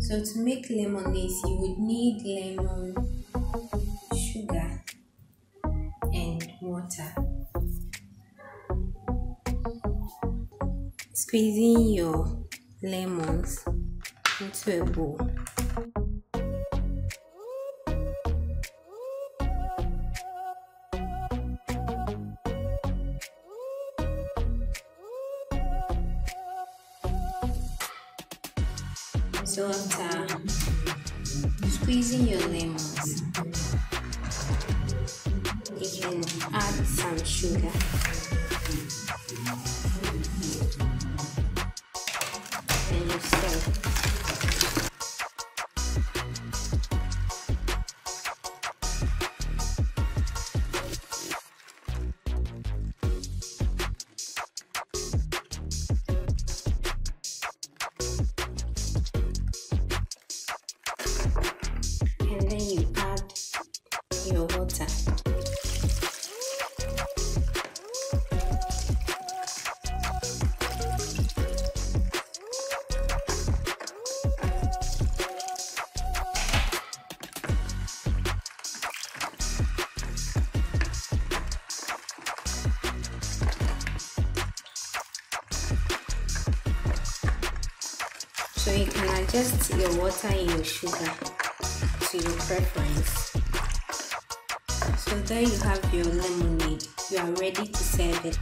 So to make lemonade, you would need lemon, sugar, and water. Squeezing your lemons into a bowl. So after squeezing your lemons, you can add some sugar and you serve. And then you add your water. So you can adjust your water and your sugar to your preference. So there you have your lemonade. You are ready to serve it.